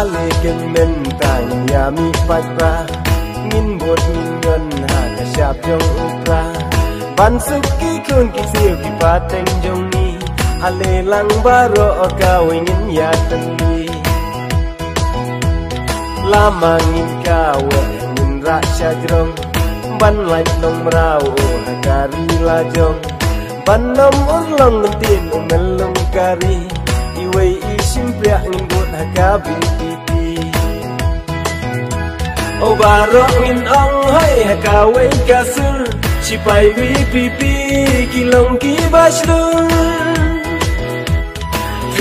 ale ken men tai ya mi pai pra ngin bột ngin ngân ha ka sap jong upra ban suki kun ki siu ki pa teng jong ni ale lang baro ka wingin ya tan ni lama ngin ka we ngin ra sha jrong ban lai nong rao ha kari la jong ban nom un long tin mel long kari iwe isim pria ngin bột ha ka bi pi o baro ngin ong hai ha ka we ka sur si pai vi pi ki long ki bashlu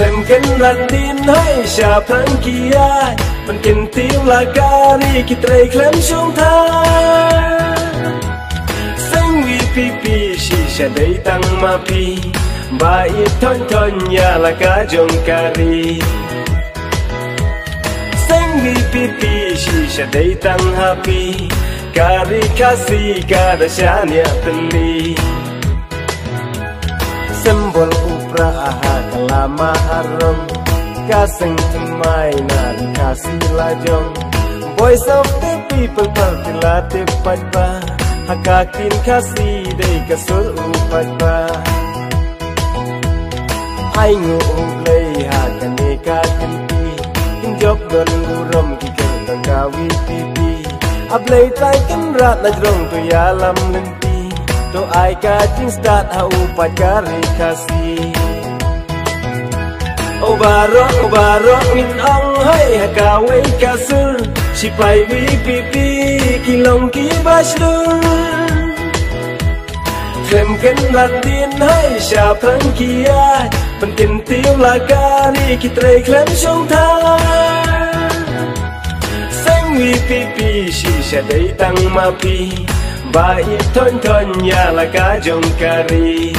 Lem ken ran din hai sha phan ki ai ban ken tiêu la kari ki trei klem shong tha Sing vi pi si sha dei tang ma pi ba i thon thon ya la ka jong kari Sing vi pi si sha dei tang happy Kari kasi kada shania tali Sembol upra aha kalama arong Kaseng temai nari kasi lajong Voice of the people partilatip padba Hakakin kasi day kasur upat ba Hai ngu ublay hakane kakinti Kinjok don burom kikel kakawi pipi Ablay tay kan rat na drong to ya lam lenti To ai ka jing start ha upat kari kasi O baro min ong hai ha ka wei ka sur Si pai vi pi ki long ki bashlu Trem ken rat din hai sha phan ki ai Pan ken tiêu la kari ki trei klem shong tha Vi pi si sha dei tang ma pi ba i thon thon ya la ka jong kari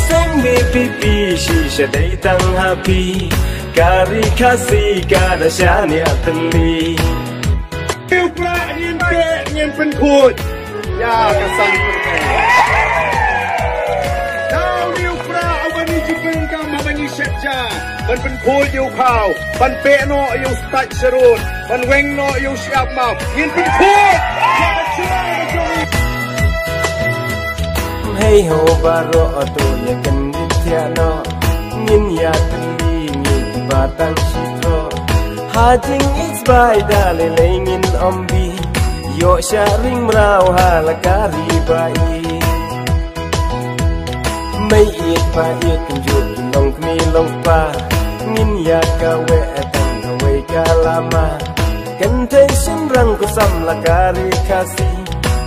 Sing vi pi si sha dei tang happy kari kasi kada sha ni atli Niu pra nin ke nin pen khut ya ka sang Now niu pra awani jipeng ka ma bani shetja ban pen khut yu khao ban pe no yu stat serut ban weng no yu siap mau nin pen khut Hey ho baro to ya kan ditya no nin ya tli nin batang sitro ha jing is by dale lengin ombi yo sharing mrao ha la kari bai May it pa it kan jut long kni long pa Ngin ya ka we atang ka we ka lama Kan te sim rang ko sam la kari kasi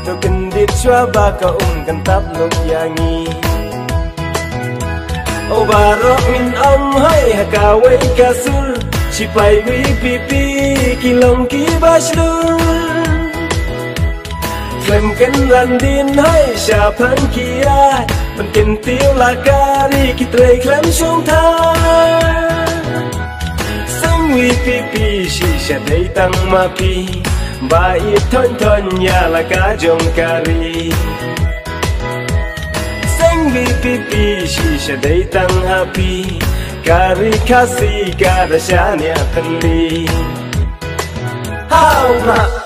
To kan dit chwa ba ka kan tap lok yangi O baro min ong hai ha ka we ka sur Si pai vi pi ki long ki bashlu Klem ken ran din hai sha phan ki ai Ban ken tiêu la kari ki trei klem shong tha Sing vi pi si sha dei tang ma pi ba i thon thon ya la ka jong kari Sing vi pi si sha dei tang happy kari kasi kada sha ni atli How